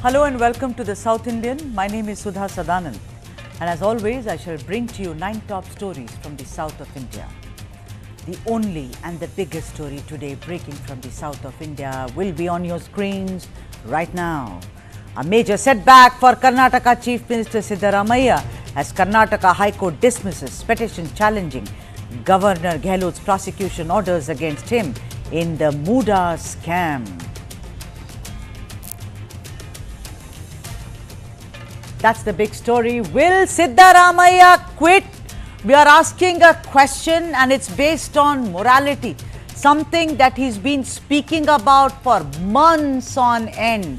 Hello and welcome to the South Indian. My name is Sudha Sadanand, and as always I shall bring to you 9 top stories from the south of India. The only and the biggest story today breaking from the south of India will be on your screens right now. A major setback for Karnataka Chief Minister Siddaramaiah as Karnataka High Court dismisses petition challenging Governor Gehlot's prosecution orders against him in the MUDA scam. That's the big story. Will Siddaramaiah quit? We are asking a question and it's based on morality. Something that he's been speaking about for months on end.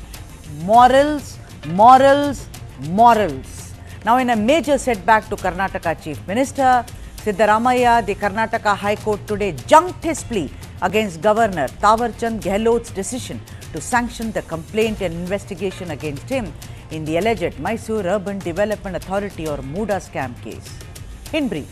Morals, morals, morals. Now in a major setback to Karnataka Chief Minister Siddaramaiah, the Karnataka High Court today junked his plea against Governor Thawarchand Gehlot's decision to sanction the complaint and investigation against him in the alleged Mysore Urban Development Authority or MUDA scam case. In brief,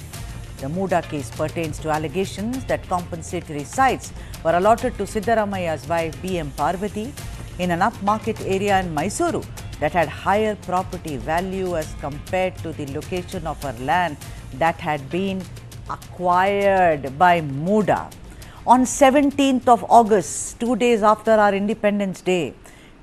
the MUDA case pertains to allegations that compensatory sites were allotted to Siddaramaiah's wife B.M. Parvati in an upmarket area in Mysuru that had higher property value as compared to the location of her land that had been acquired by MUDA. On 17th of August, 2 days after our Independence Day,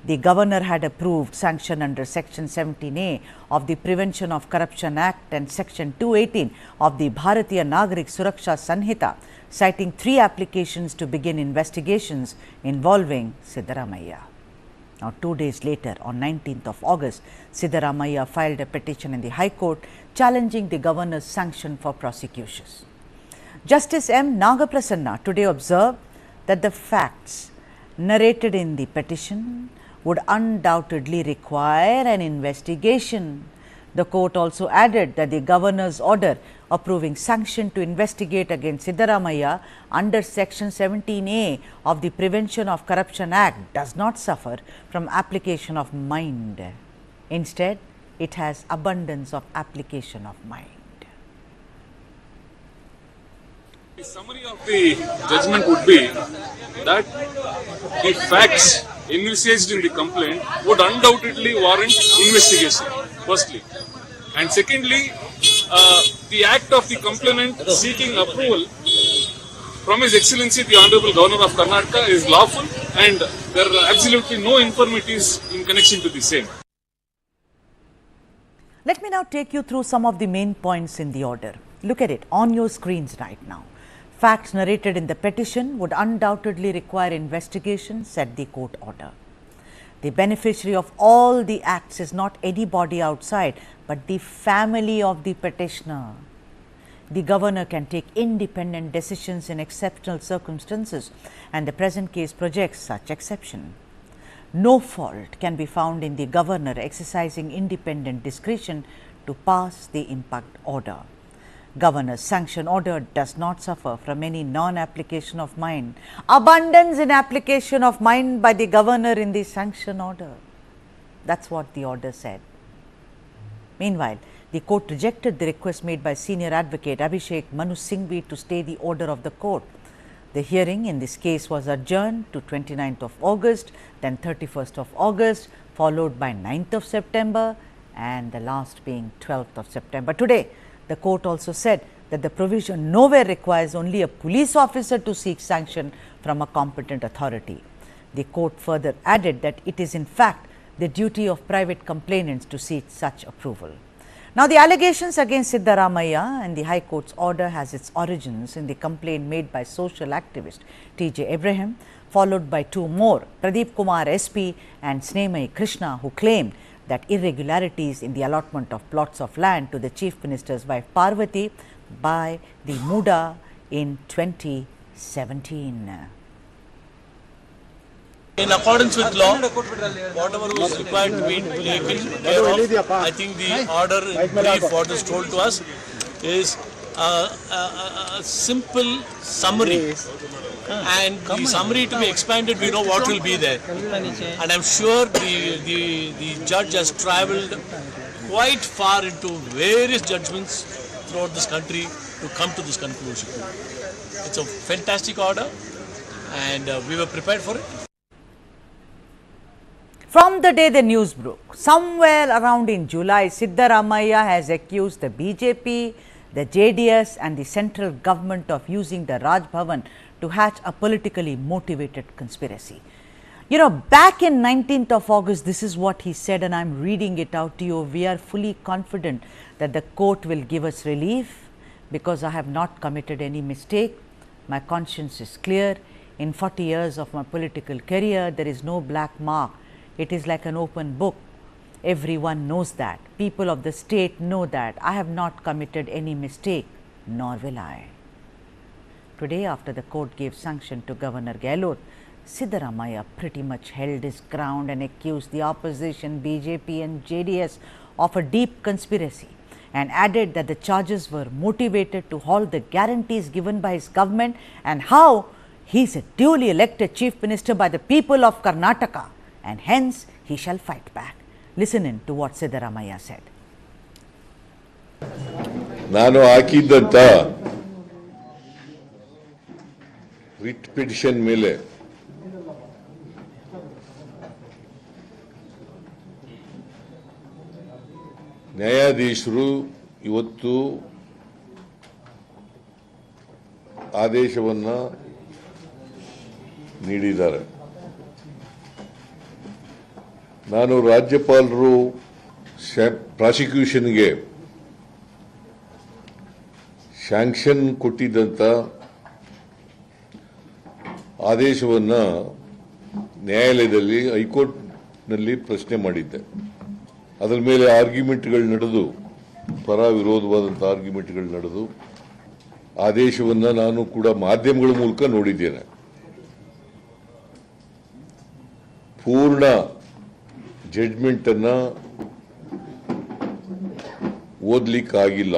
the governor had approved sanction under Section 17A of the Prevention of Corruption Act and Section 218 of the Bharatiya Nagarik Suraksha Sanhita, citing 3 applications to begin investigations involving Siddaramaiah. Now, 2 days later, on 19th of August, Siddaramaiah filed a petition in the High Court challenging the governor's sanction for prosecutions. Justice M. Nagaprasanna today observed that the facts narrated in the petition would undoubtedly require an investigation. The court also added that the governor's order approving sanction to investigate against Siddaramaiah under Section 17A of the Prevention of Corruption Act does not suffer from application of mind. Instead, it has abundance of application of mind. The summary of the judgment would be that the facts envisaged in the complaint would undoubtedly warrant investigation, firstly. And secondly, the act of the complainant seeking approval from His Excellency the Honorable Governor of Karnataka is lawful and there are absolutely no infirmities in connection to the same. Let me now take you through some of the main points in the order. Look at it on your screens right now. Facts narrated in the petition would undoubtedly require investigation, said the court order. The beneficiary of all the acts is not anybody outside, but the family of the petitioner. The governor can take independent decisions in exceptional circumstances, and the present case projects such exception. No fault can be found in the governor exercising independent discretion to pass the impact order. Governor's sanction order does not suffer from any non-application of mind. Abundance in application of mind by the governor in the sanction order. That's what the order said. Meanwhile, the court rejected the request made by senior advocate Abhishek Manu Singhvi to stay the order of the court. The hearing in this case was adjourned to 29th of August, then 31st of August, followed by 9th of September and the last being 12th of September. Today, the court also said that the provision nowhere requires only a police officer to seek sanction from a competent authority. The court further added that it is in fact the duty of private complainants to seek such approval. Now, the allegations against Siddaramaiah and the High Court's order has its origins in the complaint made by social activist T.J. Abraham, followed by 2 more, Pradeep Kumar SP and Snehamai Krishna, who claimed that irregularities in the allotment of plots of land to the Chief Minister's wife Parvati by the MUDA in 2017. In accordance with law, whatever was required to be taken care of, I think the order in brief what is told to us is a simple summary. And the summary to be expanded, we know what will be there. And I'm sure the judge has travelled quite far into various judgments throughout this country to come to this conclusion. It's a fantastic order and we were prepared for it. From the day the news broke, somewhere around in July, Siddaramaiah has accused the BJP, the JDS and the central government of using the Raj Bhavan to hatch a politically motivated conspiracy. You know, back in 19th of August, this is what he said, and I'm reading it out to you. We are fully confident that the court will give us relief because I have not committed any mistake. My conscience is clear. In 40 years of my political career, there is no black mark. It is like an open book. Everyone knows that. People of the state know that. I have not committed any mistake, nor will I. Today, after the court gave sanction to Governor Gehlot, Siddaramaiah pretty much held his ground and accused the opposition BJP and JDS of a deep conspiracy and added that the charges were motivated to halt the guarantees given by his government and how he is a duly elected chief minister by the people of Karnataka and hence he shall fight back. Listen in to what Siddaramaiah said. ನಾನು ಹಾಕಿದ್ದಂತ writ petition ಮೇಲೆ ನ್ಯಾಯಾಧೀಶರು ಇವತ್ತು ಆದೇಶವನ್ನ ನೀಡಿದ್ದಾರೆ. ನಾನು ರಾಜ್ಯಪಾಲರು ಪ್ರಾಸಿಕ್ಯೂಷನ್ಗೆ sanction ಕೊಟ್ಟಿದ್ದಂತ ಆದೇಶವನ್ನ ನ್ಯಾಯಾಲಯದಲ್ಲಿ ಹೈಕೋರ್ಟ್ನಲ್ಲಿ ಪ್ರಶ್ನೆ ಮಾಡಿದ್ದೆ. ಅದರ ಮೇಲೆ ಆರ್ಗ್ಯುಮೆಂಟ್ಗಳು ನಡೆದು, ಪರ ವಿರೋಧವಾದಂಥ ಆರ್ಗ್ಯುಮೆಂಟ್ಗಳು ನಡೆದು, ಆದೇಶವನ್ನ ನಾನು ಕೂಡ ಮಾಧ್ಯಮಗಳ ಮೂಲಕ ನೋಡಿದ್ದೇನೆ. ಪೂರ್ಣ ಜಡ್ಜ್ಮೆಂಟ್ ಅನ್ನ ಓದಲಿಕ್ಕಾಗಿಲ್ಲ.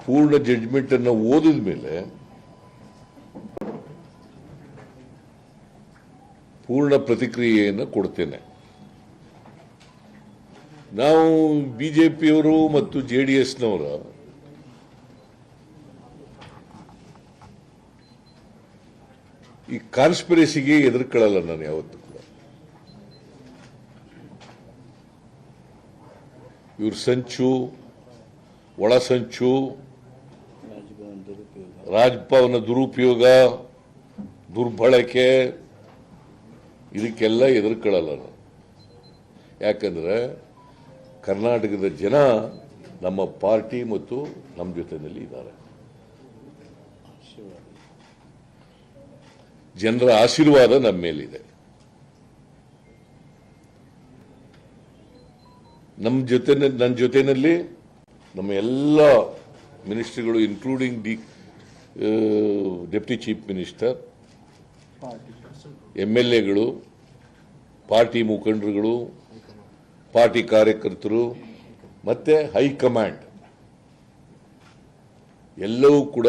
ಪೂರ್ಣ ಜಡ್ಜ್ಮೆಂಟ್ ಅನ್ನ ಓದಿದ ಮೇಲೆ ಪೂರ್ಣ ಪ್ರತಿಕ್ರಿಯೆಯನ್ನು ಕೊಡ್ತೇನೆ. ನಾವು ಬಿಜೆಪಿಯವರು ಮತ್ತು ಜೆಡಿಎಸ್ನವರ ಈ ಕಾನ್ಸ್ಪಿರಸಿಗೆ ಎದುರ್ಕೊಳ್ಳಲ್ಲ. ನಾನು ಯಾವತ್ತೂ ಕೂಡ ಇವ್ರ ಸಂಚು, ಒಳ ಸಂಚು, ರಾಜಭವನ ದುರುಪಯೋಗ, ದುರ್ಬಳಕೆ, ಇದಕ್ಕೆಲ್ಲ ಎದುರ್ಕೊಳ್ಳಲ್ಲ ನಾನು. ಯಾಕಂದ್ರೆ ಕರ್ನಾಟಕದ ಜನ ನಮ್ಮ ಪಾರ್ಟಿ ಮತ್ತು ನಮ್ಮ ಜೊತೆಯಲ್ಲಿ ಇದ್ದಾರೆ. ಜನರ ಆಶೀರ್ವಾದ ನಮ್ಮ ಮೇಲಿದೆ. ನನ್ನ ಜೊತೆಯಲ್ಲಿ ನಮ್ಮ ಎಲ್ಲ ಮಿನಿಸ್ಟರ್ಗಳು ಇನ್ಕ್ಲೂಡಿಂಗ್ ಡೆಪ್ಟಿ ಚೀಫ್ ಮಿನಿಸ್ಟರ್, MLAಗಳು, ಪಾರ್ಟಿ ಮುಖಂಡರುಗಳು, ಪಾರ್ಟಿ ಕಾರ್ಯಕರ್ತರು ಮತ್ತೆ ಹೈಕಮಾಂಡ್ ಎಲ್ಲರೂ ಕೂಡ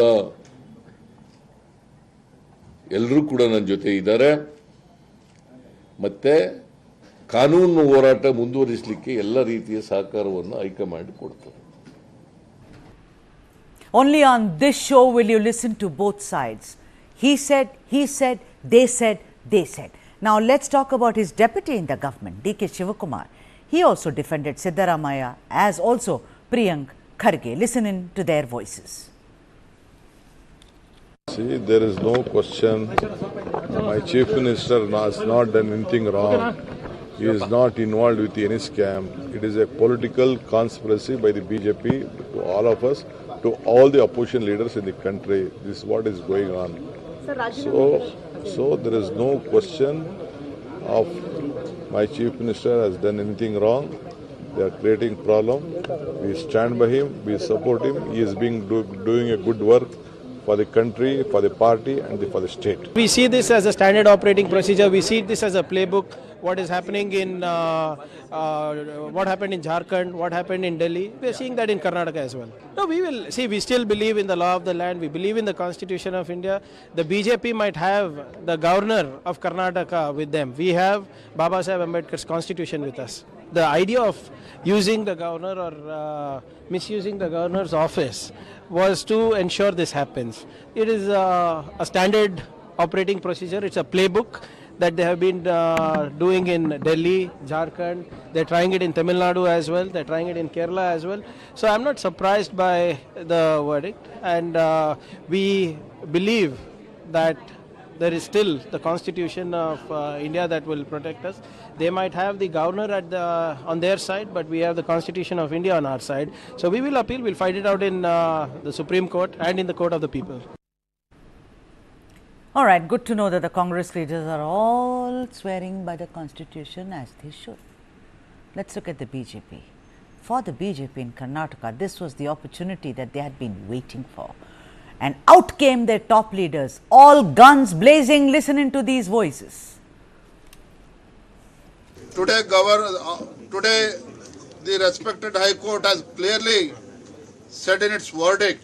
ನನ್ನ ಜೊತೆ ಇದ್ದಾರೆ. ಮತ್ತೆ ಕಾನೂನು ಹೋರಾಟ ಮುಂದುವರಿಸಲಿಕ್ಕೆ ಎಲ್ಲ ರೀತಿಯ ಸಹಕಾರವನ್ನು ಹೈಕಮಾಂಡ್ ಕೊಡ್ತಾರೆ. Only on this show will you listen to both sides. He said, they said. Now let's talk about his deputy in the government, DK Shivakumar. He also defended Siddaramaiah, as also Priyank Kharge. Listen in to their voices. See, there is no question. My chief minister has not done anything wrong. He is not involved with any scam. It is a political conspiracy by the BJP to all of us, to all the opposition leaders in the country. This is what is going on. So there is no question of my chief minister has done anything wrong. They are creating problem. We stand by him. We support him. He is doing a good work for the country, for the party and for the state. We see this as a standard operating procedure. We see this as a playbook. What is happening in what happened in Jharkhand, what happened in Delhi, we are seeing that in Karnataka as well. No, we will see. We still believe in the law of the land. We believe in the Constitution of India. The BJP might have the governor of Karnataka with them. We have Baba Saheb Ambedkar's Constitution with us. The idea of using the governor or misusing the governor's office was to ensure this happens. It is a standard operating procedure. It's a playbook. that they have been doing in Delhi, Jharkhand. They're trying it in Tamil Nadu as well. They're trying it in Kerala as well. So I'm not surprised by the verdict, and we believe that there is still the Constitution of India that will protect us. They might have the governor on their side, but we have the Constitution of India on our side. So we will appeal. We'll fight it out in the Supreme Court and in the Court of the People. All right, good to know that the Congress leaders are all swearing by the Constitution as they should. Let's look at the BJP. For the BJP in Karnataka, this was the opportunity that they had been waiting for. And out came their top leaders, all guns blazing. Listen to these voices. Today, the respected High Court has clearly said in its verdict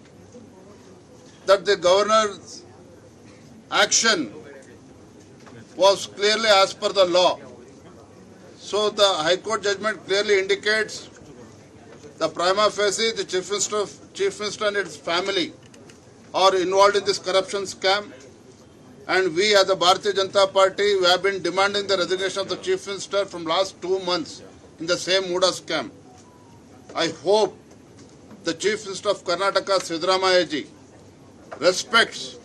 that the governor's action was clearly as per the law. So the High Court judgment clearly indicates the prima facie the Chief Minister and his family are involved in this corruption scam, and we as the Bharatiya Janata Party, we have been demanding the resignation of the Chief Minister from last 2 months in the same MUDA scam. I hope the Chief Minister of Karnataka, Siddaramaiah ji, respects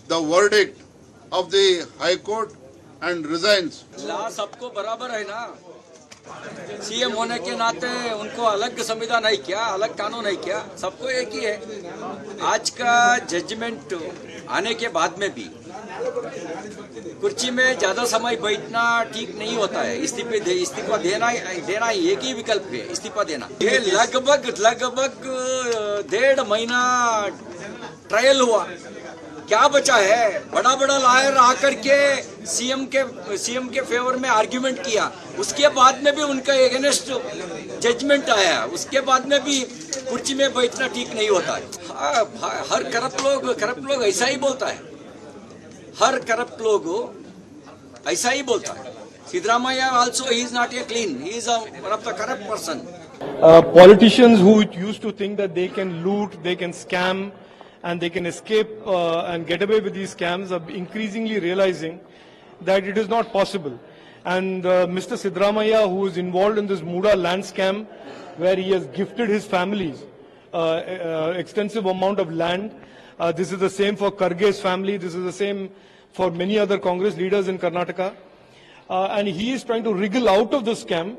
the verdict of the High Court and resigns. ला सबको बराबर है ना, CM होने के नाते उनको अलग संविधान नहीं किया, अलग कानून नहीं किया, सबको एक ही है। आज का जजमेंट आने के बाद में भी कुर्सी में ज्यादा समय बैठना ठीक नहीं होता है। इस्तीफा देना एक ही विकल्प है, इस्तीफा देना। ये लगभग 1.5 महीना ट्रायल हुआ, क्या बचा है? बड़ा लॉयर आकर के सीएम के फेवर में आर्ग्यूमेंट किया, उसके बाद में भी उनका अगेंस्ट जजमेंट आया, उसके बाद में भी कुर्सी में बैठना ठीक नहीं होता है। हर करप्ट लोग ऐसा ही बोलता है, हर करप्ट लोग ऐसा ही बोलता है। Siddaramaiah also, he is not a clean, he is one of the corrupt person. Politicians who used to think that they can loot, they can scam, and they can escape and get away with these scams are increasingly realizing that it is not possible. And Mr. Siddaramaiah, who is involved in this MUDA land scam, where he has gifted his families extensive amount of land. This is the same for Karge's family. This is the same for many other Congress leaders in Karnataka. And he is trying to wriggle out of the scam.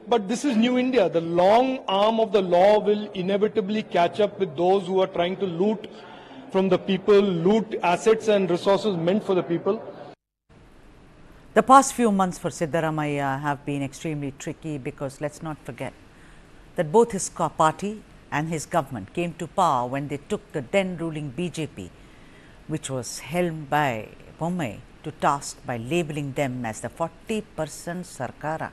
But this is New India. The long arm of the law will inevitably catch up with those who are trying to loot from the people, loot assets and resources meant for the people. The past few months for Siddaramaiah have been extremely tricky because let's not forget that both his party and his government came to power when they took the then ruling BJP, which was helmed by Bommai, to task by labeling them as the 40% Sarkara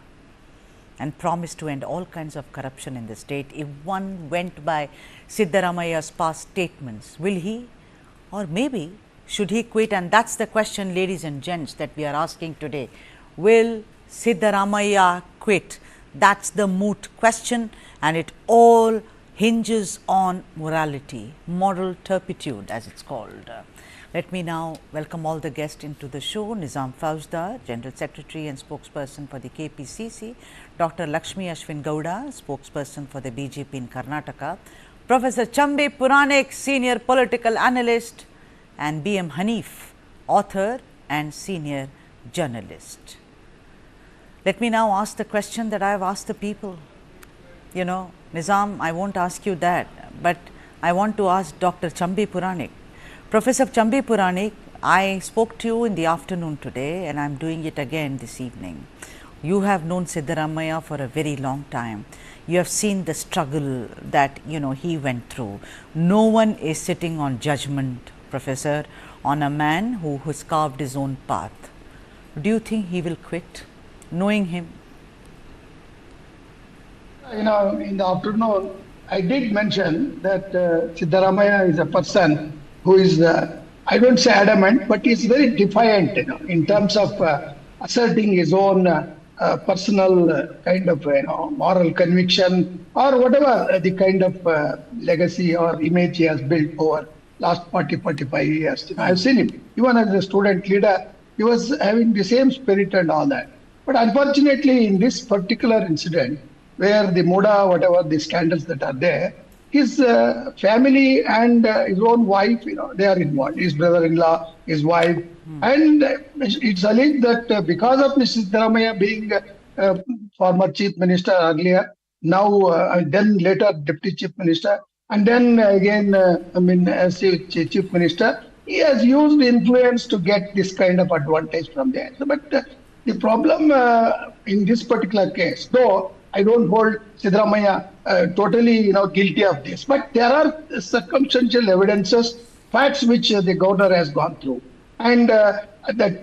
and promised to end all kinds of corruption in the state. If one went by Siddaramaiah's past statements, will he or maybe should he quit? And that's the question, ladies and gents, that we are asking today. Will Siddaramaiah quit? That's the moot question, and it all hinges on morality, moral turpitude as it's called. Let me now welcome all the guests into the show. Nizam Fauzdar, General Secretary and Spokesperson for the KPCC, Dr. Lakshmi Ashwin Gowda, Spokesperson for the BJP in Karnataka, Professor Chambi Puranik, Senior Political Analyst, and B.M. Hanif, Author and Senior Journalist. Let me now ask the question that I have asked the people. You know, Nizam, I won't ask you that, but I want to ask Dr. Chambi Puranik. Professor Chambi Puranik, I spoke to you in the afternoon today and I am doing it again this evening. You have known Siddaramaiah for a very long time. You have seen the struggle that, he went through. No one is sitting on judgment, Professor, on a man who has carved his own path. Do you think he will quit, knowing him? In the afternoon, I did mention that Siddaramaiah is a person who is, I don't say adamant, but is very defiant, in terms of asserting his own personal kind of, moral conviction or whatever the kind of legacy or image he has built over last 40, 45 years. I've seen him. Even as a student leader, he was having the same spirit and all that. But unfortunately, in this particular incident, where the MUDA, whatever the scandals that are there, his family and his own wife, they are involved. His brother-in-law, his wife, and it's alleged that because of Mr. Siddaramaiah being former chief minister earlier, now then later deputy chief minister, and then again, as chief minister, he has used influence to get this kind of advantage from there. So, but the problem in this particular case, though I don't hold Siddaramaiah totally, guilty of this, but there are circumstantial evidences, facts which the governor has gone through, and that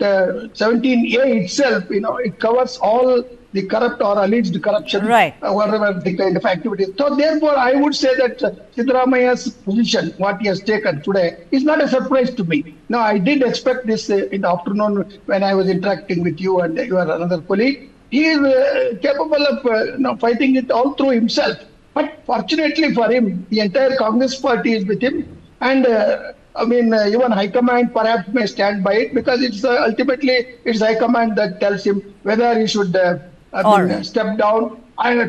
17A itself, it covers all the corrupt or alleged corruption, whatever the kind of activities. So therefore, I would say that Siddaramaiah's position, what he has taken today, is not a surprise to me. Now, I did expect this in the afternoon when I was interacting with you and your another colleague. He is capable of fighting it all through himself. But fortunately for him, the entire Congress party is with him, and even High Command perhaps may stand by it, because it's ultimately it's High Command that tells him whether he should step down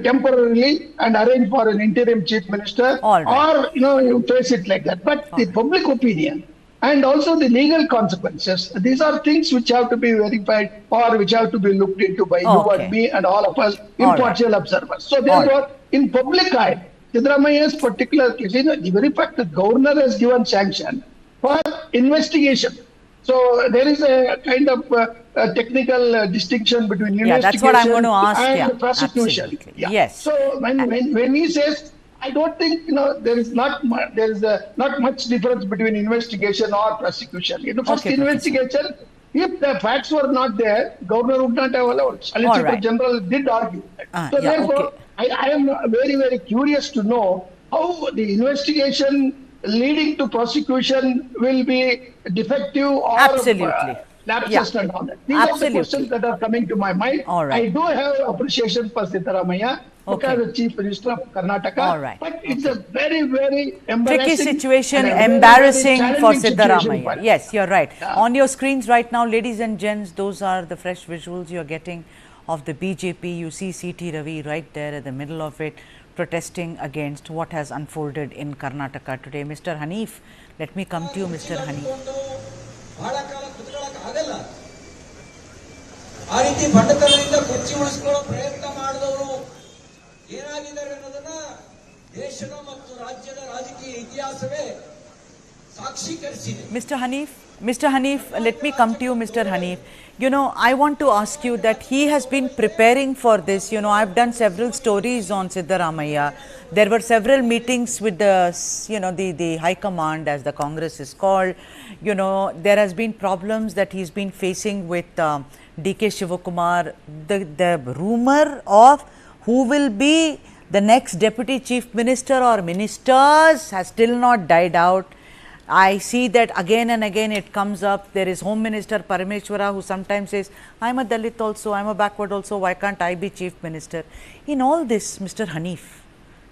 temporarily and arrange for an interim chief minister, or you face it like that. But the public opinion and also the legal consequences, these are things which have to be verified or which have to be looked into by you and me and all of us impartial observers. So therefore, in public eye, Siddaramaiah's particular case, the very fact that governor has given sanction for investigation. So there is a kind of technical distinction between investigation that's what I'm going to ask, and prosecution. Yes. So when he says, I don't think there is not much difference between investigation or prosecution. First investigation, if the facts were not there, governor would not have allowed. Solicitor General did argue that. So therefore, I am very, very curious to know how the investigation leading to prosecution will be defective or lapses and all that. These are the questions that are coming to my mind. I do have appreciation for Siddaramaiah because the Chief Minister of Karnataka, but it's a very, very embarrassing tricky situation, embarrassing for Siddaramaiah. Yes, you're right. On your screens right now, ladies and gents, those are the fresh visuals you're getting of the BJP. You see C.T. Ravi right there at the middle of it, protesting against what has unfolded in Karnataka today. Mr. Hanif, let me come to you, Mr. Hanif. Mr. Hanif, let me come to you, Mr. Hanif. I want to ask you that he has been preparing for this. I've done several stories on Siddaramaiah. There were several meetings with the High Command, as the Congress is called. There has been problems that he's been facing with D.K. Shivakumar. The rumor of who will be the next deputy chief minister or ministers has still not died out. I see that again and again it comes up. There is Home Minister Parameshwara who sometimes says, I'm a Dalit also, I'm a backward also, why can't I be Chief Minister? In all this, Mr. Hanif,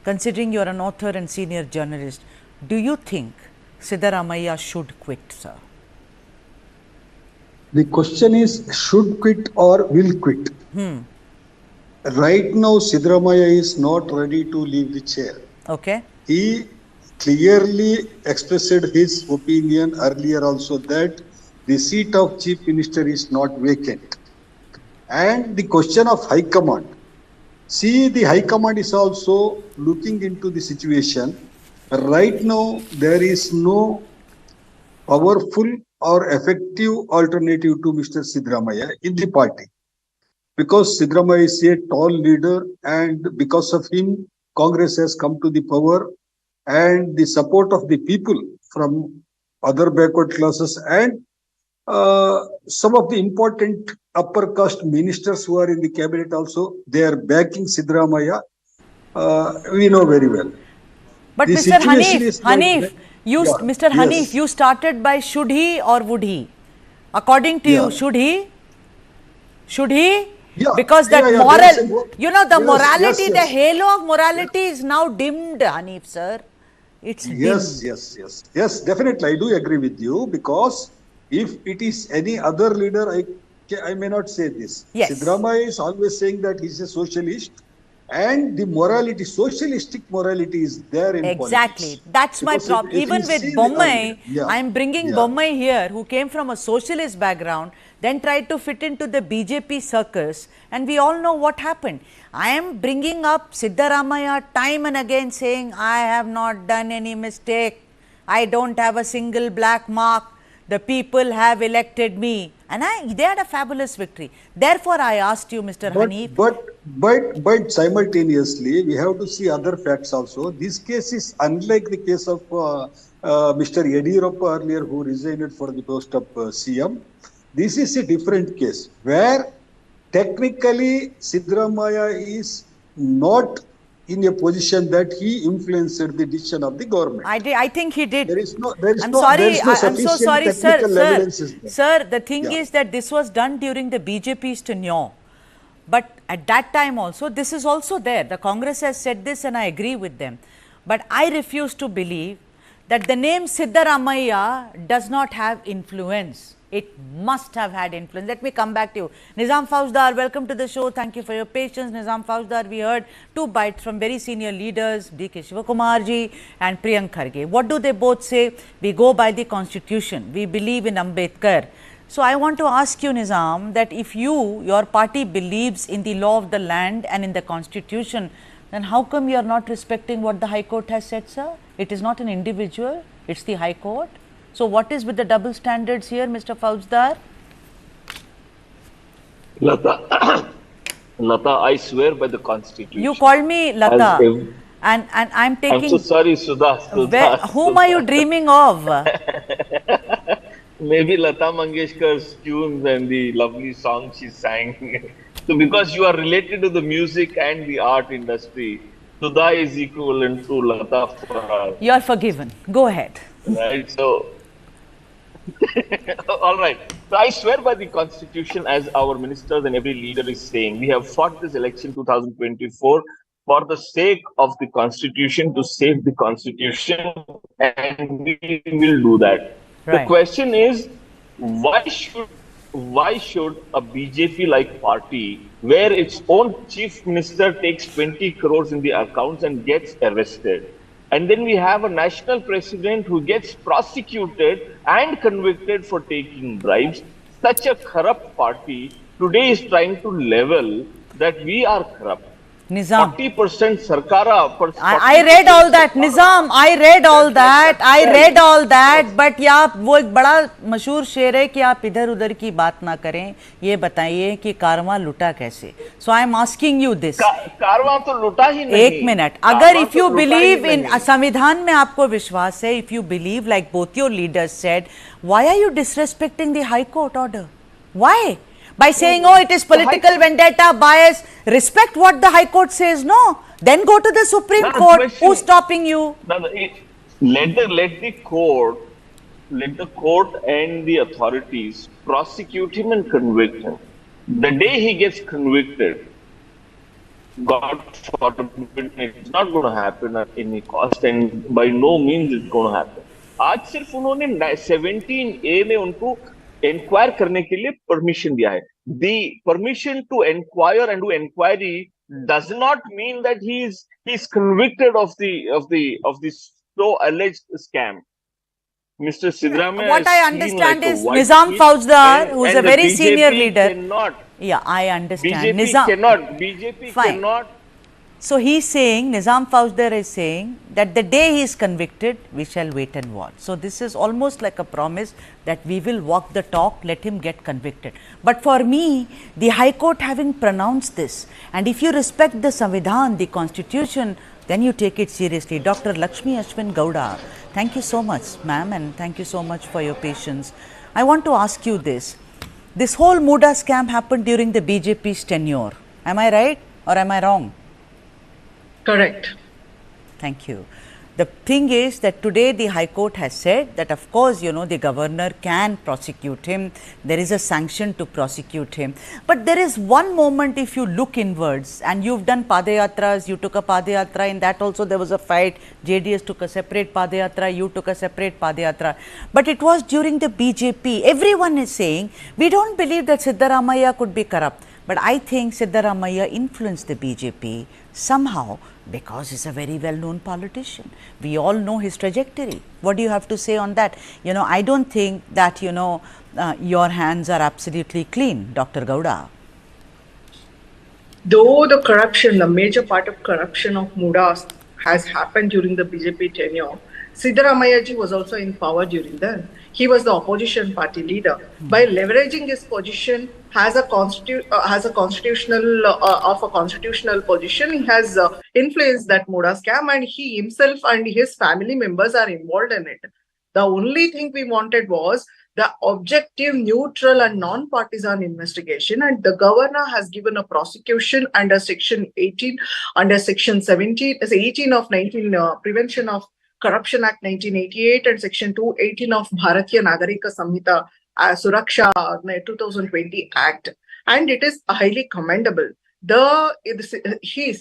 considering you are an author and senior journalist, do you think Siddaramaiah should quit, sir? The question is, should quit or will quit? Right now, Siddaramaiah is not ready to leave the chair. Okay. He clearly expressed his opinion earlier also that the seat of chief minister is not vacant. And the question of High Command. See, the High Command is also looking into the situation. Right now, there is no powerful or effective alternative to Mr. Siddaramaiah in the party. Because Siddaramaiah is a tall leader, and because of him, Congress has come to the power, and the support of the people from other backward classes and some of the important upper caste ministers who are in the cabinet also, they are backing Siddaramaiah. We know very well. But Mr. Hanif, Hanif, you started by should he or would he? According to you, should he? Should he? Yeah, because that the morality, the halo of morality is now dimmed, Hanif, sir. It's dimmed. Yes, definitely. I do agree with you, because If it is any other leader, I may not say this. Yes. Siddaramaiah is always saying that he's a socialist, and the morality, socialistic morality is there in Exactly. politics. That's my Because problem. if Even you with see Bommai, yeah, I am bringing yeah. Bommai here, who came from a socialist background, then tried to fit into the BJP circus, and we all know what happened. I am bringing up Siddaramaiah time and again saying, I have not done any mistake. I don't have a single black mark. The people have elected me. And they had a fabulous victory. Therefore, I asked you, Mr. Hanif. But simultaneously, we have to see other facts also. This case is unlike the case of Mr. Yediyurappa earlier, who resigned for the post of CM. This is a different case where technically Siddaramaiah is not in a position that he influenced the decision of the government. I think he did. I'm so sorry, sir. Sir, the thing Yeah. is that this was done during the BJP's tenure. But at that time also, this is also there. The Congress has said this and I agree with them. But I refuse to believe that the name Siddaramaiah does not have influence. It must have had influence. Let me come back to you. Nizam Fauzdar, welcome to the show. Thank you for your patience. Nizam Fauzdar, we heard 2 bites from very senior leaders, D.K. Shivakumarji and Priyank Kharge. What do they both say? We go by the constitution. We believe in Ambedkar. So I want to ask you, Nizam, that if your party believes in the law of the land and in the constitution, then how come you are not respecting what the High Court has said, sir? It is not an individual, it's the High Court. So what is with the double standards here, Mr. Fauzdar? Lata, Lata, I swear by the constitution. You called me Lata, and I'm taking... I'm so sorry, Sudha. Whom are you dreaming of? Maybe Lata Mangeshkar's tunes and the lovely songs she sang. So because you are related to the music and the art industry, Sudha is equivalent to Lata for us. You are forgiven. Go ahead. Right, so... All right. So I swear by the constitution, as our ministers and every leader is saying, we have fought this election 2024 for the sake of the constitution, to save the constitution, and we will do that. Right. The question is, why should a BJP like party, where its own chief minister takes 20 crores in the accounts and gets arrested, and then we have a national president who gets prosecuted and convicted for taking bribes, such a corrupt party today is trying to level that we are corrupt. Nizam. 40% Sarkara. I read all that, Nizam. I read all that. But या वो एक बड़ा मशहूर शेर है कि आप इधर उधर की बात ना करें. ये बताइए कि कारवां लुटा कैसे. So I am asking you this. कारवां तो लुटा ही नहीं. एक मिनट. अगर if you believe in संविधान में आपको विश्वास है, if you believe like both your leaders said, why are you disrespecting the High Court order? Why? By saying, oh, it is political vendetta, bias. Respect what the High Court says, no. Then go to the Supreme Court. Who's stopping you? Let the court and the authorities prosecute him and convict him. The day he gets convicted, God forbid, it's not going to happen at any cost, and by no means it's going to happen. आज सिर्फ उन्होंने 17A में उनको inquire करने के लिए permission दिया है. The permission to inquire and do inquiry does not mean that he's convicted of the so alleged scam. Mr. Siddaramaiah. What I understand is Nizam Fauzdar, who is a very senior leader. Yeah, I understand. BJP cannot. So he's saying, Nizam Fauzdar is saying that the day he is convicted, we shall wait and watch. So this is almost like a promise that we will walk the talk, let him get convicted. But for me, the High Court having pronounced this, and if you respect the Samvidhan, the Constitution, then you take it seriously. Dr. Lakshmi Ashwin Gowda, thank you so much, ma'am, and thank you so much for your patience. I want to ask you this. This whole MUDA scam happened during the BJP's tenure. Am I right or am I wrong? Correct. Thank you. The thing is that today the High Court has said that of course, the governor can prosecute him. There is a sanction to prosecute him. But there is one moment, if you look inwards, and you've done Padayatras, you took a Padayatra, in that also there was a fight. JDS took a separate Padayatra, you took a separate Padayatra. But it was during the BJP. Everyone is saying, we don't believe that Siddaramaiah could be corrupt. But I think Siddaramaiah influenced the BJP somehow because he's a very well-known politician. We all know his trajectory. What do you have to say on that? I don't think that, your hands are absolutely clean, Dr. Gowda. Though the corruption, the major part of corruption of MUDA has happened during the BJP tenure, Siddaramaiah ji was also in power during then. He was the opposition party leader. By leveraging his position as a constitutional position, he has influenced that MUDA scam, and he himself and his family members are involved in it. The only thing we wanted was the objective, neutral and non-partisan investigation, and the governor has given a prosecution under Section 18, under Section 18 of Prevention of Corruption Act 1988 and Section 218 of Bharatiya Nagarika Samhita Suraksha 2020 Act, and it is highly commendable. The Chief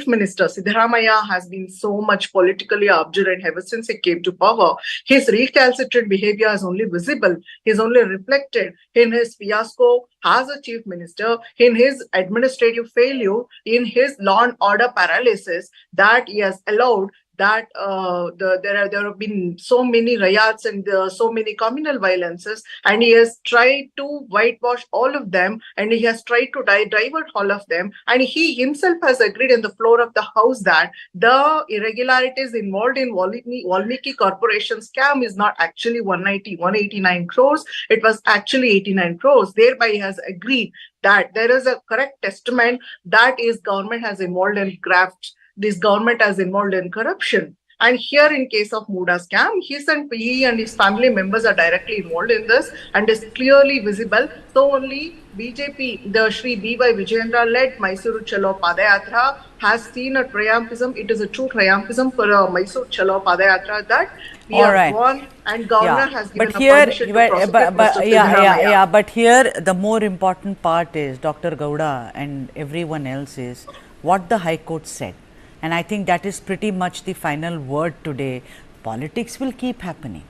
Minister Siddaramaiah has been so much politically obdurate ever since he came to power. His recalcitrant behavior is only visible, is only reflected in his fiasco as a Chief Minister, in his administrative failure, in his law and order paralysis that he has allowed that there have been so many riots and so many communal violences, and he has tried to whitewash all of them, and he has tried to divert all of them, and he himself has agreed in the floor of the house that the irregularities involved in Valmiki Corporation scam is not actually 189 crores, it was actually 89 crores. Thereby he has agreed that there is a correct testament that his government has involved in graft. This government has involved in corruption. And here in case of MUDA scam, he and his family members are directly involved in this, and is clearly visible. So only BJP, the Shri B.Y. Vijayendra led Mysuru Chalo Padayatra has seen a triumphism. It is a true triumphism for Mysuru Chalo Padayatra that we have won, and governor has given permission to prosecute but here the more important part is, Dr. Gowda and everyone else, is what the High Court said. And I think that is pretty much the final word today. Politics will keep happening,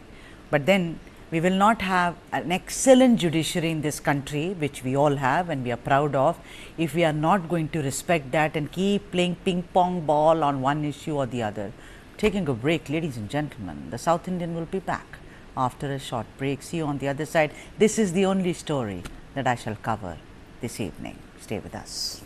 but then we will not have an excellent judiciary in this country, which we all have and we are proud of, if we are not going to respect that and keep playing ping pong ball on one issue or the other. Taking a break, ladies and gentlemen. The South Indian will be back after a short break. See you on the other side. This is the only story that I shall cover this evening. Stay with us.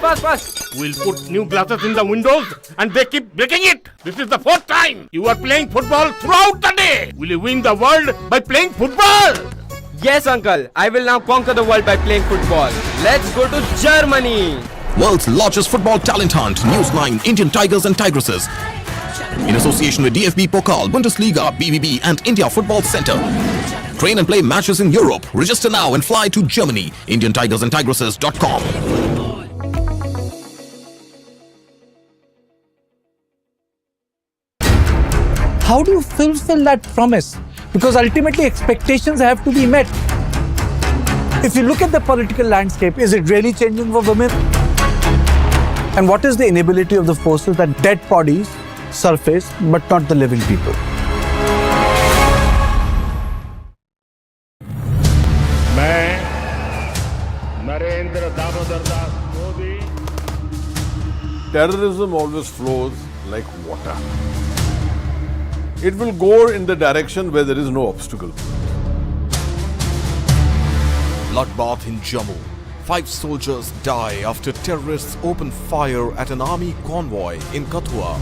Pass. We'll put new glasses in the windows and they keep breaking it. This is the fourth time. You are playing football throughout the day. Will you win the world by playing football? Yes, uncle. I will now conquer the world by playing football. Let's go to Germany. World's largest football talent hunt, News9 Indian Tigers and Tigresses. In association with DFB Pokal, Bundesliga, BVB and India Football Center. Train and play matches in Europe. Register now and fly to Germany. IndianTigersandTigresses.com. How do you fulfill that promise? Because ultimately expectations have to be met. If you look at the political landscape, is it really changing for women? And what is the inability of the forces that dead bodies surface but not the living people? Terrorism always flows like water. It will go in the direction where there is no obstacle. Bloodbath in Jammu. 5 soldiers die after terrorists open fire at an army convoy in Kathua.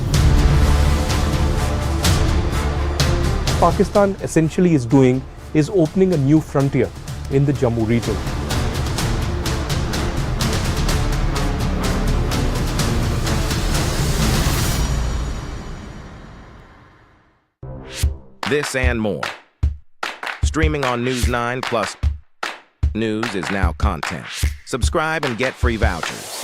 Pakistan essentially is doing is opening a new frontier in the Jammu region. This and more. Streaming on News9 plus news is now content. Subscribe and get free vouchers.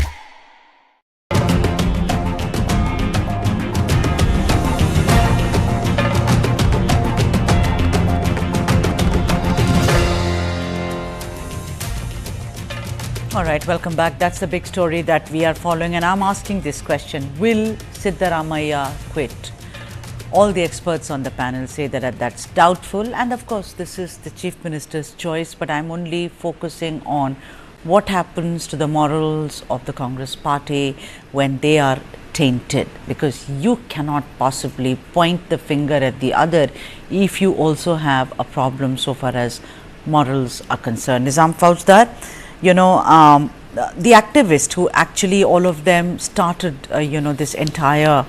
All right, welcome back. That's the big story that we are following, and I'm asking this question: will Siddaramaiah quit? All the experts on the panel say that that's doubtful, and of course this is the Chief Minister's choice, but I'm only focusing on what happens to the morals of the Congress party when they are tainted, because you cannot possibly point the finger at the other if you also have a problem so far as morals are concerned. Nizam Faujdar, the activists who actually all of them started, this entire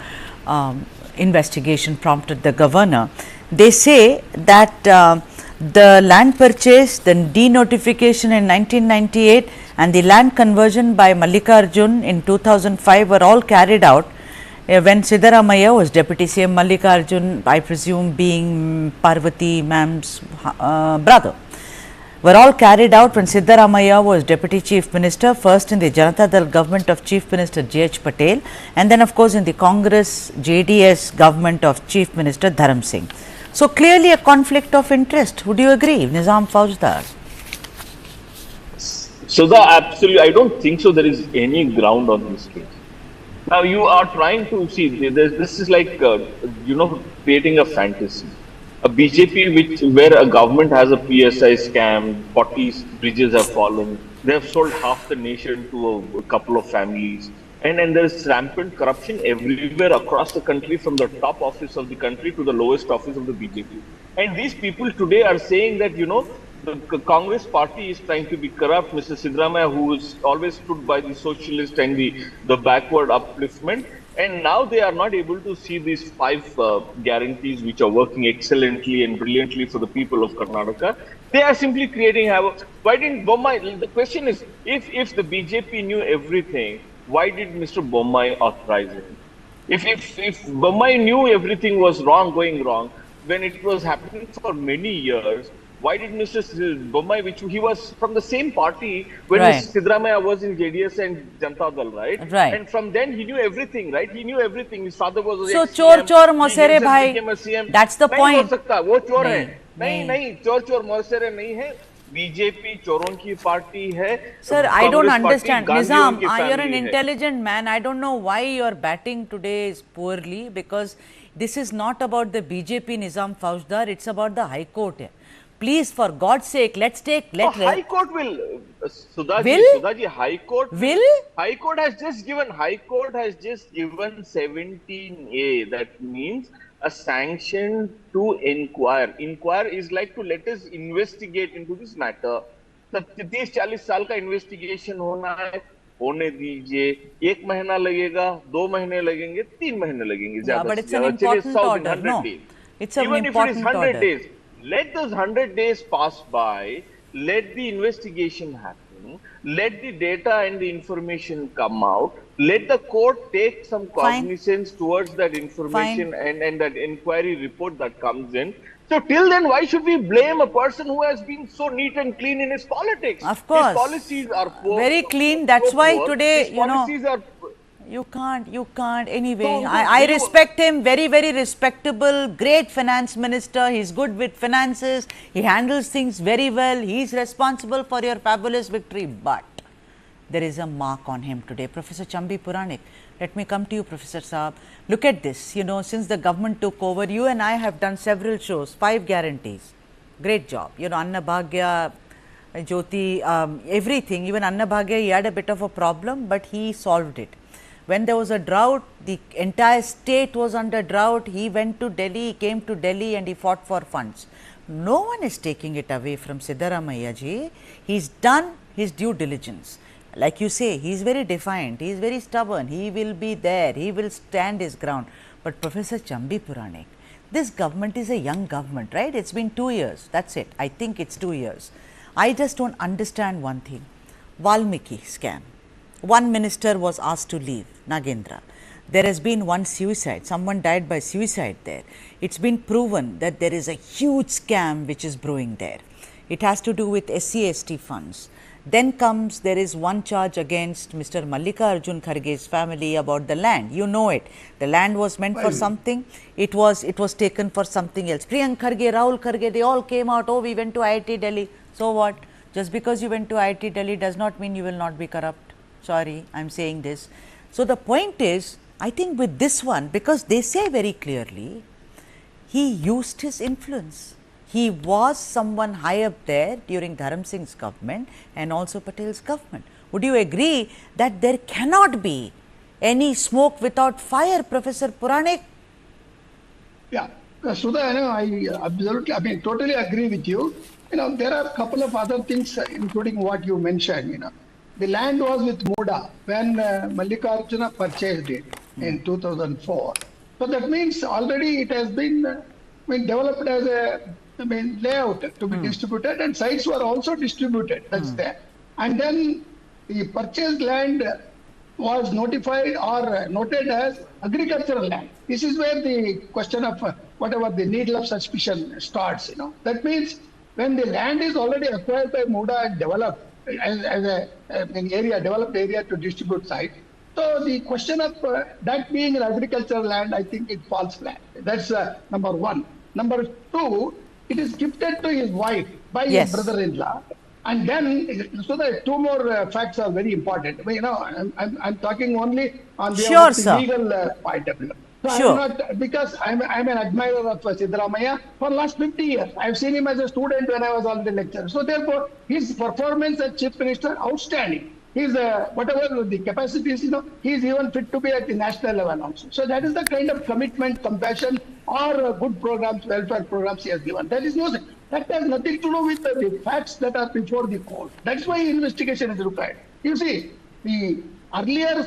investigation, prompted the governor. They say that the land purchase, the denotification in 1998 and the land conversion by Mallikarjun in 2005 were all carried out when Siddaramaiah was Deputy CM. Mallikarjun, I presume, being Parvati ma'am's brother, were all carried out when Siddaramaiah was Deputy Chief Minister, first in the Janata Dal government of Chief Minister J.H. Patel, and then of course in the Congress JDS government of Chief Minister Dharam Singh. So clearly a conflict of interest. Would you agree, Nizam Faujdar? So absolutely, I don't think so. There is any ground on this case. Now you are trying to see, this is like, creating a fantasy. A BJP where a government has a PSI scam, 40 bridges have fallen, they have sold half the nation to a couple of families, and there is rampant corruption everywhere across the country, from the top office of the country to the lowest office of the BJP. And these people today are saying that, the Congress party is trying to be corrupt. Mr. Siddaramaiah, who has always stood by the socialist and the backward upliftment, and now they are not able to see these 5 guarantees which are working excellently and brilliantly for the people of Karnataka. They are simply creating havoc. Why didn't Bommai? The question is, if the BJP knew everything, why did Mr. Bommai authorize it? If Bommai knew everything was going wrong, when it was happening for many years, why did Mr. Bommai, he was from the same party when Mr. Siddaramaiah was in JDS and Janata Dal, right? And from then he knew everything, right? He knew everything. His father was so chor mosere bhai. That's the point. वो चोर है. नहीं, चोर मौसेरे नहीं है. BJP चोरों की party है. Sir, I don't understand. Nizam, you're an intelligent man. I don't know why your batting today is poorly, because this is not about the BJP, Nizam Faujdar. It's about the High Court. Please, for God's sake, let's take. High Court will. Sudhaji, High Court will. High Court has just given 17A. That means a sanction to inquire. Inquire is like to let us investigate into this matter. The 30-40 साल का investigation होने दीजिए. 1 महीना लगेगा, 2 महीने लगेंगे, 3 महीने लगेंगे. But it's an important order, no? It's an important order. Days. Let those 100 days pass by, let the investigation happen, let the data and the information come out, let the court take some cognizance towards that information and that inquiry report that comes in. So till then, why should we blame a person who has been so neat and clean in his politics? Of course. His policies are poor. Very clean. That's why today, you can't. Anyway, I respect him. Very, very respectable. Great finance minister. He's good with finances. He handles things very well. He's responsible for your fabulous victory. But there is a mark on him today. Professor Chambi Puranik, let me come to you, Professor Saab. Look at this. Since the government took over, you and I have done several shows. 5 guarantees. Great job. Anna Bhagya, Jyoti, everything. Even Anna Bhagya, he had a bit of a problem, but he solved it. When there was a drought, the entire state was under drought. He went to Delhi, he came to Delhi and he fought for funds. No one is taking it away from Siddaramaiah ji. He's done his due diligence. Like you say, he's very defiant, he's very stubborn, he will be there, he will stand his ground. But Professor Chambi Puranik, this government is a young government, right? It's been 2 years, that's it. I think it's 2 years. I just don't understand one thing. Valmiki scam. One minister was asked to leave, Nagendra. there has been one suicide, someone died by suicide there. It's been proven that there is a huge scam which is brewing there. It has to do with SC/ST funds. Then comes, there is one charge against Mr. Mallikarjun Kharge's family about the land. You know it. The land was meant for something. It was taken for something else. Priyank Kharge, Rahul Kharge, they all came out, oh, we went to IIT Delhi. So what? Just because you went to IIT Delhi does not mean you will not be corrupt. Sorry, I am saying this. So the point is, I think with this one, because they say very clearly, he used his influence. He was someone high up there during Dharam Singh's government and also Patel's government. Would you agree that there cannot be any smoke without fire, Professor Puranik? Yeah, Sudha, I totally agree with you. There are a couple of other things, including what you mentioned. The land was with MUDA when Mallikarjuna purchased it in 2004. So that means already it has been developed as a layout to be distributed, and sites were also distributed. That's there. And then the purchased land was notified or noted as agricultural land. This is where the question of whatever the needle of suspicion starts. That means when the land is already acquired by MUDA and developed as an area, developed area to distribute site. So the question of that being an agricultural land, I think it falls flat. That's number one. Number two, it is gifted to his wife by his brother-in-law. And then, so the two more facts are very important. I'm talking only on the legal point of view. So I'm not, because I'm an admirer of Siddaramaiah for the last 50 years. I've seen him as a student when I was already lecturer. So therefore, his performance as chief minister, outstanding. He's whatever the capacities, he's even fit to be at the national level also. So that is the kind of commitment, compassion, or good programs, welfare programs he has given. That has nothing to do with the facts that are before the court. That's why investigation is required. You see, the earlier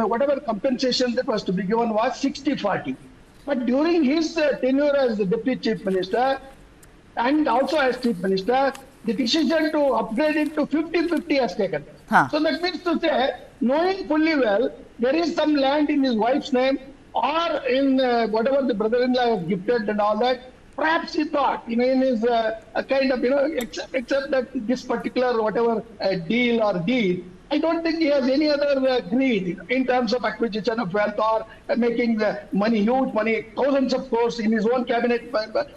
whatever compensation that was to be given was 60-40. But during his tenure as the deputy chief minister and also as chief minister, the decision to upgrade it to 50-50 has taken. So that means to say, knowing fully well, there is some land in his wife's name or in whatever the brother-in-law has gifted and all that, perhaps he thought, in his kind of, except that this particular whatever deal or deed, I don't think he has any other greed in terms of acquisition of wealth or making money, huge money, thousands of crores in his own cabinet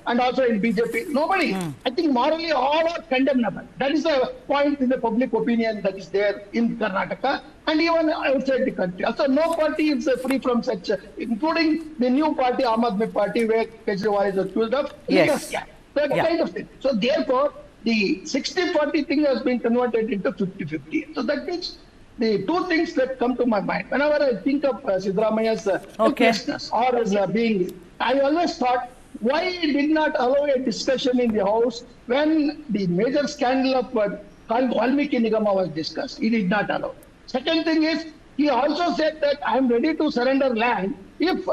and also in BJP. Nobody. I think morally all are condemnable. That is the point in the public opinion that is there in Karnataka and even outside the country. Also, no party is free from such, including the new party, Aam Aadmi Party, where Kejriwal is accused of scam. That kind of thing. So therefore, the 60-40 thing has been converted into 50-50. So that means the two things that come to my mind. Whenever I think of Siddaramaiah's helplessness or as being, I always thought, why he did not allow a discussion in the House when the major scandal of Valmiki Nigama was discussed. He did not allow. Second thing is, he also said that I am ready to surrender land if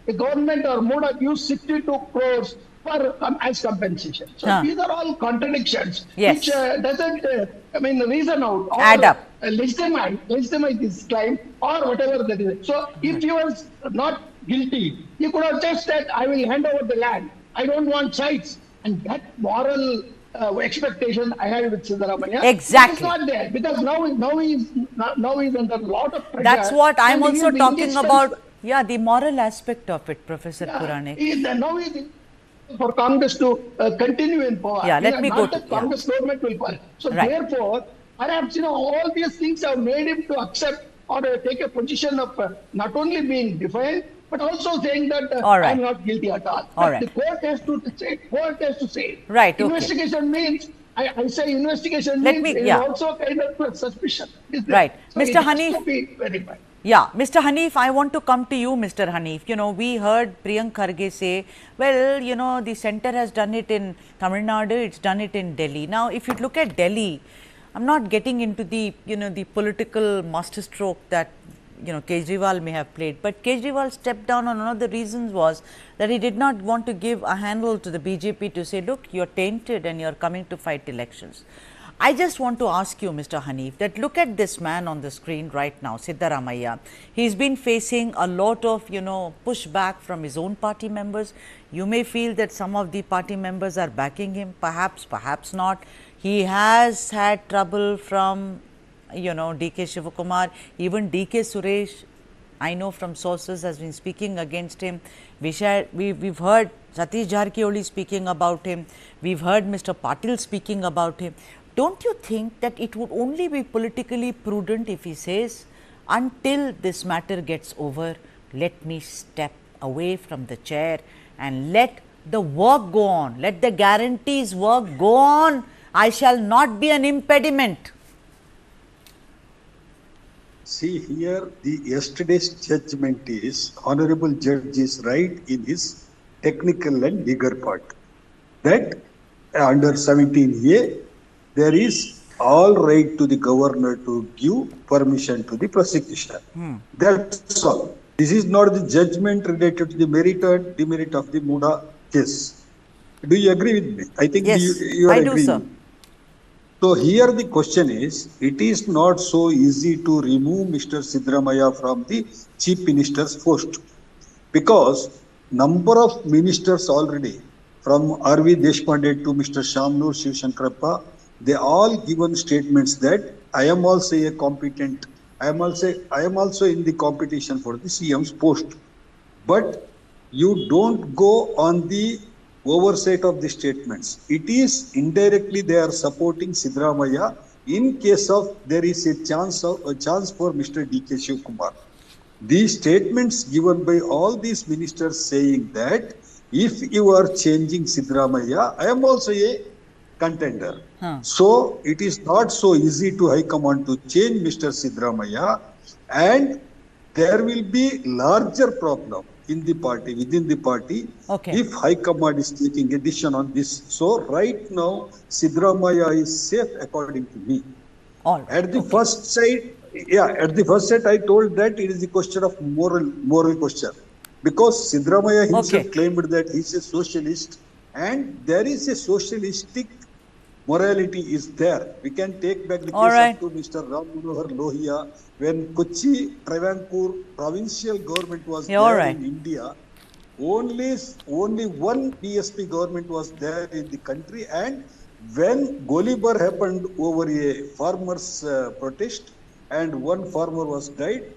the government or MUDA gives 62 crores as compensation. So these are all contradictions which doesn't reason out or add up, legitimize this claim or whatever that is. So if he was not guilty, he could have just said, I will hand over the land. I don't want sites. And that moral expectation I had with Siddaramaiah is not there, because now he's under a lot of pressure. That's what I'm also talking about. Yeah, the moral aspect of it, Professor Puranik. Now he's for Congress to continue in power. Yeah, let me go to Congress government will power. So therefore, perhaps all these things have made him to accept or take a position of not only being defiant, but also saying that I'm not guilty at all. The court has to say. Right. Investigation means. I say investigation means also kind of suspicion. Right, So Mr. Hanif. Yeah, Mr. Hanif, I want to come to you, Mr. Hanif. We heard Priyank Kharge say, well, the center has done it in Tamil Nadu, it's done it in Delhi. Now, if you look at Delhi, I'm not getting into the, the political masterstroke that, Kejriwal may have played, but Kejriwal stepped down, and one of the reasons was that he did not want to give a handle to the BJP to say, look, you're tainted and you're coming to fight elections. I just want to ask you, Mr. Hanif, that look at this man on the screen right now, Siddaramaiah. He's been facing a lot of, pushback from his own party members. You may feel that some of the party members are backing him, perhaps not. He has had trouble from, DK Shivakumar, even DK Suresh, I know from sources, has been speaking against him. We've heard Satish Jarkioli speaking about him. We've heard Mr. Patil speaking about him. Don't you think that it would only be politically prudent if he says, until this matter gets over, let me step away from the chair and let the work go on, let the guarantees work go on. I shall not be an impediment. See here, the yesterday's judgment is, Honorable Judge is right in his technical and legal part, that under 17A, there is all right to the governor to give permission to the prosecution. That's all. This is not the judgment related to the merit or demerit of the MUDA case. Do you agree with me? I think yes, you are I agreeing. do, sir. So here the question is, it is not so easy to remove Mr. Siddaramaiah from the Chief Minister's post, because number of ministers already, from R.V. Deshpande to Mr. Shamnur Shivshankarappa, they all given statements that I am also a competent, I am also in the competition for the CM's post. But you don't go on the oversight of the statements. It is indirectly they are supporting Siddaramaiah in case of there is a chance for Mr. DK Shivakumar. These statements given by all these ministers saying that if you are changing Siddaramaiah, I am also a contender. So it is not so easy to High Command to change Mr. Siddaramaiah, and there will be larger problem in the party, within the party, if High Command is taking a decision on this. So right now, Siddaramaiah is safe according to me. At the first sight, I told that it is a question of moral question. Because Siddaramaiah himself claimed that he is a socialist, and there is a socialistic morality is there. We can take back the case of Mr. Ram Manohar Lohia, when Kochi Travancore provincial government was there in India. Only one BSP government was there in the country, and when Golibar happened over a farmers' protest, and one farmer was died,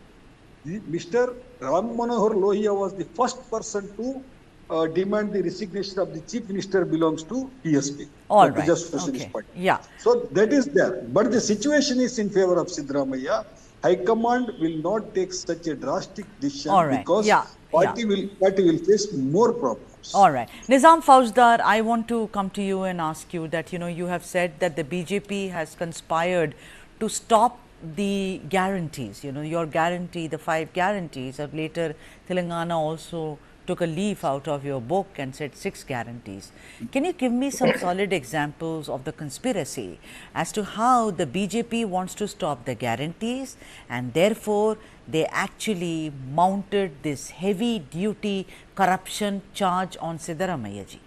Mr. Ram Manohar Lohia was the first person to demand the resignation of the Chief Minister belongs to PSP. Just Socialist Party. So that is there. But the situation is in favor of Siddaramaiah. High Command will not take such a drastic decision because party will face more problems. All right. Nizam Fauzdar, I want to come to you and ask you that, you have said that the BJP has conspired to stop the guarantees, your guarantee, the 5 guarantees, or later Telangana also took a leaf out of your book and said 6 guarantees. Can you give me some solid examples of the conspiracy as to how the BJP wants to stop the guarantees, and therefore they actually mounted this heavy duty corruption charge on Siddaramaiah ji?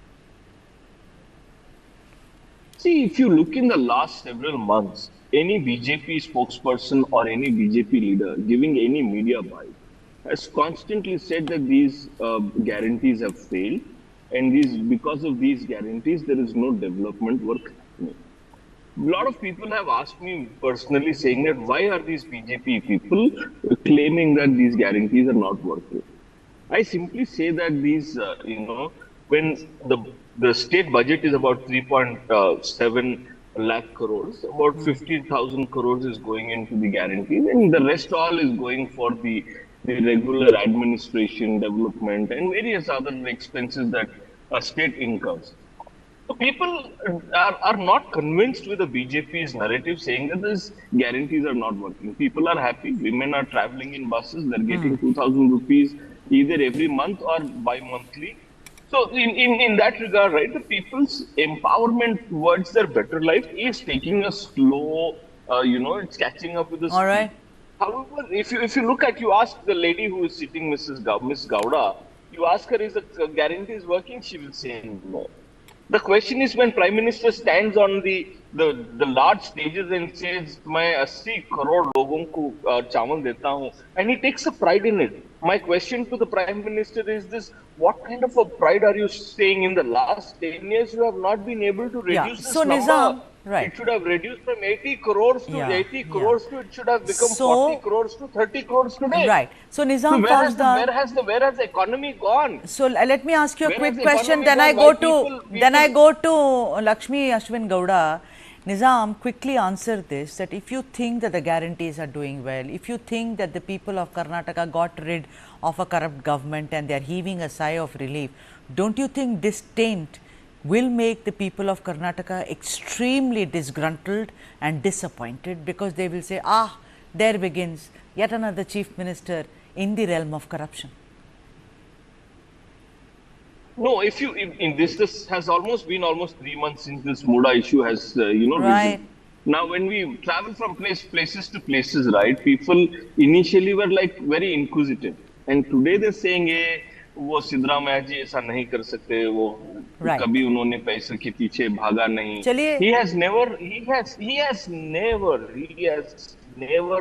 See, if you look in the last several months, any BJP spokesperson or any BJP leader giving any media bite has constantly said that these guarantees have failed, and because of these guarantees, there is no development work happening. A lot of people have asked me personally, saying that why are these BJP people claiming that these guarantees are not working? I simply say that these, when the state budget is about 3.7 lakh crores, about 50,000 crores is going into the guarantees, and the rest all is going for the regular administration, development, and various other expenses that a state incurs. So people are not convinced with the BJP's narrative saying that these guarantees are not working. People are happy. Women are traveling in buses. They're getting 2,000 rupees either every month or bi-monthly. So in that regard, right, the people's empowerment towards their better life is taking a slow, it's catching up with the speed. However, if you look at, you ask the lady who is sitting, Miss Gowda, you ask her, is the guarantee is working? She will say no. The question is, when Prime Minister stands on the the large stages and says, "मैं 80 crore लोगों को चावल देता हूँ," and he takes a pride in it. My question to the Prime Minister is this: what kind of a pride are you saying? In the last 10 years, you have not been able to reduce this number. Nizam, right. It should have reduced from 80 crores to 80 crores to it should have become So, 40 crores to 30 crores today. Right. So Nizam, where has the economy gone? So let me ask you a Where quick has the question. economy Then gone? I go to Lakshmi Ashwin Gowda. Nizam, quickly answer this, that if you think that the guarantees are doing well, if you think that the people of Karnataka got rid of a corrupt government and they are heaving a sigh of relief, don't you think this taint will make the people of Karnataka extremely disgruntled and disappointed, because they will say, ah, there begins yet another chief minister in the realm of corruption? No, if this has been almost 3 months since this MUDA issue has risen. Now, when we travel from places to places, right, people initially were like very inquisitive, and today they're saying, वो सिद्धरामैया जी ऐसा नहीं कर सकते, वो कभी उन्होंने पैसे के पीछे भागा नहीं. He has never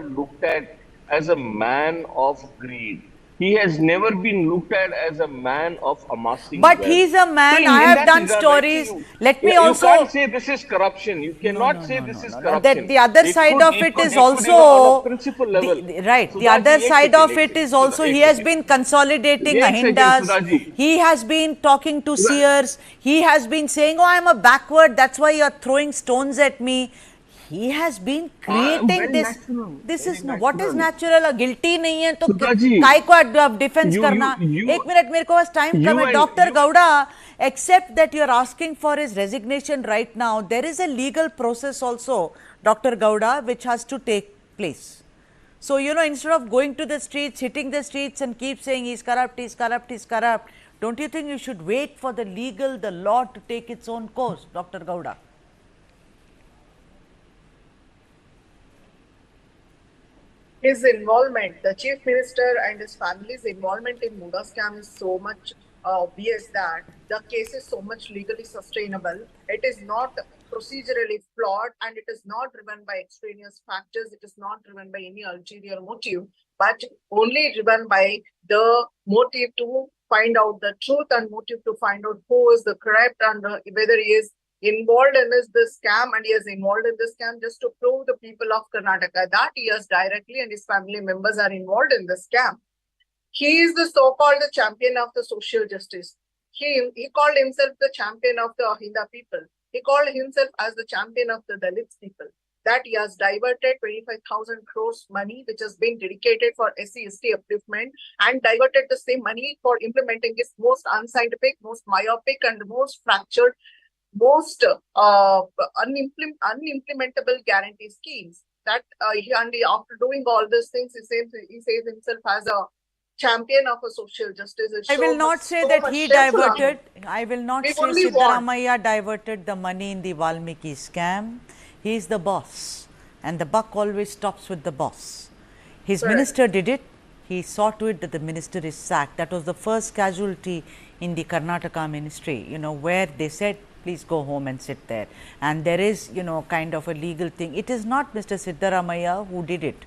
looked at as a man of greed. He has never been looked at as a man of amassing But wealth. he's a man, I have done stories. Let me also... You can't say this is corruption. You cannot say this is corruption. The other side of it is also... on a principal level. Right. The other side of it is also he has been consolidating Ahindas. He has been talking to seers. He has been saying, oh, I am a backward. That's why you are throwing stones at me. He has been creating this. This is no. What is natural? A guilty नहीं है तो काय को defense करना? एक minute मेरे को बस time कम है. Dr. Gowda, except that you are asking for his resignation right now, there is a legal process also, Dr. Gowda, which has to take place. So instead of going to the streets, hitting the streets, and keep saying he's corrupt, he's corrupt, he's corrupt, don't you think you should wait for the law to take its own course, Dr. Gowda? His involvement, the chief minister and his family's involvement in MUDA scam is so much obvious that the case is so much legally sustainable. It is not procedurally flawed, and it is not driven by extraneous factors. It is not driven by any ulterior motive, but only driven by the motive to find out the truth and motive to find out who is the corrupt and whether he is involved in this scam, and he is involved in this scam just to prove the people of Karnataka that he is directly and his family members are involved in the scam. He is the so-called champion of the social justice. He called himself the champion of the Ahinda people. He called himself as the champion of the Dalits people. That he has diverted 25,000 crores money, which has been dedicated for SC/ST upliftment, and diverted the same money for implementing his most unscientific, most myopic, and most fractured, most unimplementable guarantee schemes. That after doing all these things, he says himself as a champion of a social justice. I will not say that he diverted. I will not say Siddaramaiah diverted the money in the Valmiki scam. He is the boss, and the buck always stops with the boss. His minister did it. He saw to it that the minister is sacked. That was the first casualty in the Karnataka ministry, where they said, please go home and sit there. And there is, kind of a legal thing. It is not Mr. Siddaramaiah who did it,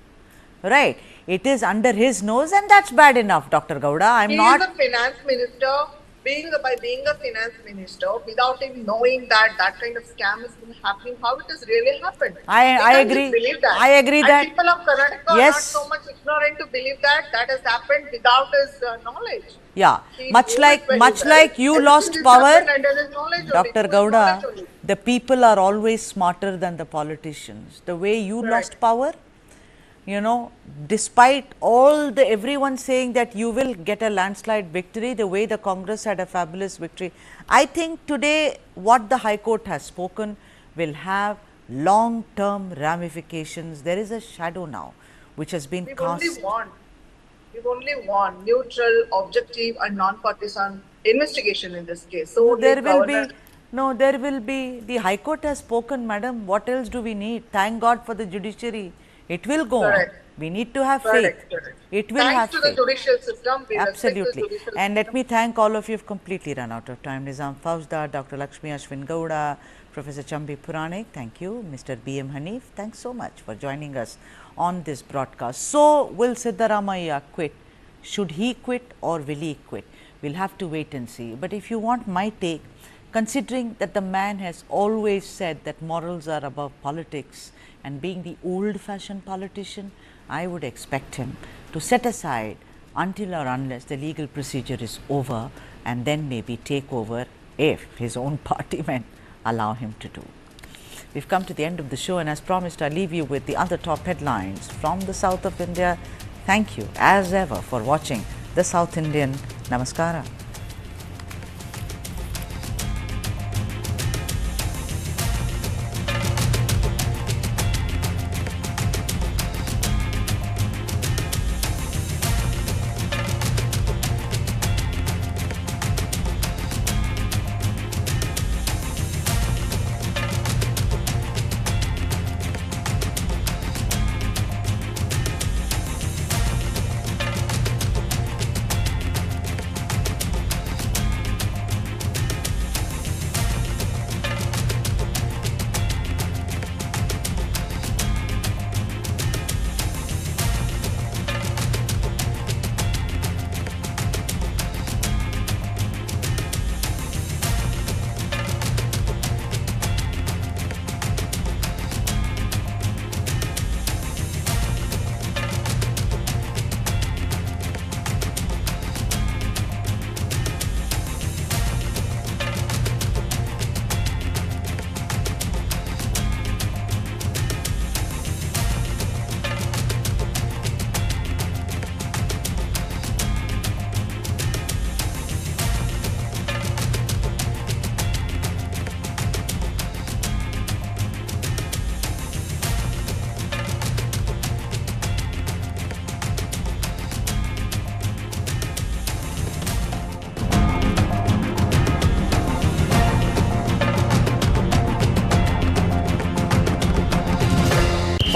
right? It is under his nose, and that's bad enough, Dr. Gowda. He is a finance minister. Being a finance minister, without him knowing that kind of scam is happening, how it has really happened. I agree. I agree that. And people of Karnataka are not so much ignorant to believe that has happened without his knowledge. Yeah, much like you lost power, Dr. Gowda, the people are always smarter than the politicians. The way you lost power, despite everyone saying that you will get a landslide victory, the way the Congress had a fabulous victory, I think today what the High Court has spoken will have long-term ramifications. There is a shadow now which has been cast. We've only won neutral, objective, and non-partisan investigation in this case. So there will be. The High Court has spoken, madam. What else do we need? Thank God for the judiciary. It will go on. We need to have Correct, faith. correct. It will have Thanks to the faith. judicial system. We respect the Absolutely. judicial And let system. me thank all of you. You've completely run out of time. Nizam Fauzdar, Dr. Lakshmi Ashwin Gowda, Professor Chambi Puranik, thank you. Mr. B.M. Hanif, thanks so much for joining us on this broadcast. So, will Siddaramaiah quit? Should he quit or will he quit? We'll have to wait and see. But if you want my take, considering that the man has always said that morals are above politics, and being the old-fashioned politician, I would expect him to set aside until or unless the legal procedure is over, and then maybe take over if his own party men allow him to do. We've come to the end of the show, and as promised, I'll leave you with the other top headlines from the south of India. Thank you as ever for watching the South Indian. Namaskara.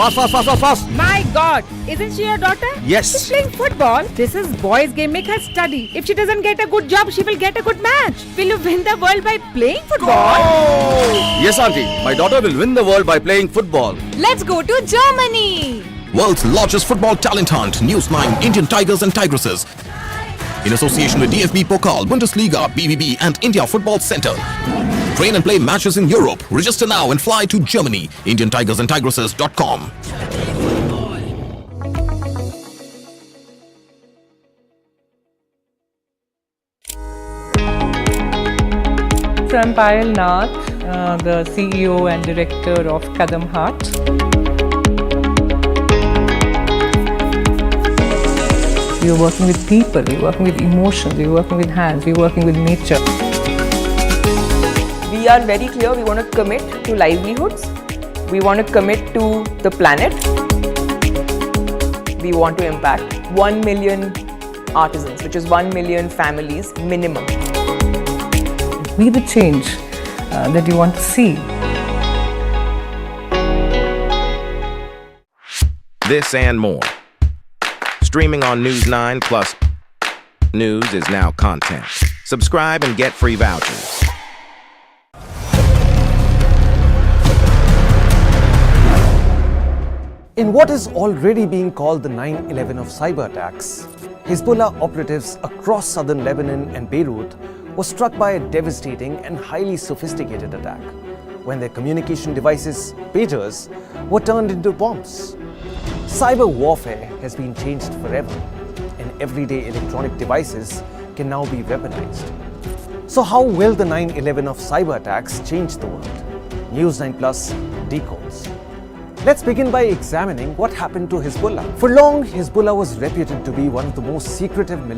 Fast. My God, isn't she your daughter? Yes. She's playing football. This is boys' game. Make her study. If she doesn't get a good job, she will get a good match. Will you win the world by playing football? Yes, auntie. My daughter will win the world by playing football. Let's go to Germany. World's largest football talent hunt, News9 Indian Tigers and Tigresses. In association with DFB Pokal, Bundesliga, BVB and India Football Center. Train and play matches in Europe. Register now and fly to Germany. IndianTigersandTigresses.com. So I'm Payal Nath, the CEO and Director of Kadam Heart. We're working with people, we're working with emotions, we're working with hands, we're working with nature. We are very clear, we want to commit to livelihoods, we want to commit to the planet, we want to impact 1 million artisans, which is 1 million families minimum. Be the change that you want to see. This and more. Streaming on News9 Plus. News is now content. Subscribe and get free vouchers. In what is already being called the 9/11 of cyber attacks, Hezbollah operatives across southern Lebanon and Beirut were struck by a devastating and highly sophisticated attack when their communication devices, pagers, were turned into bombs. Cyber warfare has been changed forever, and everyday electronic devices can now be weaponized. So how will the 9/11 of cyber attacks change the world? News9 Plus decodes. Let's begin by examining what happened to Hezbollah. For long, Hezbollah was reputed to be one of the most secretive military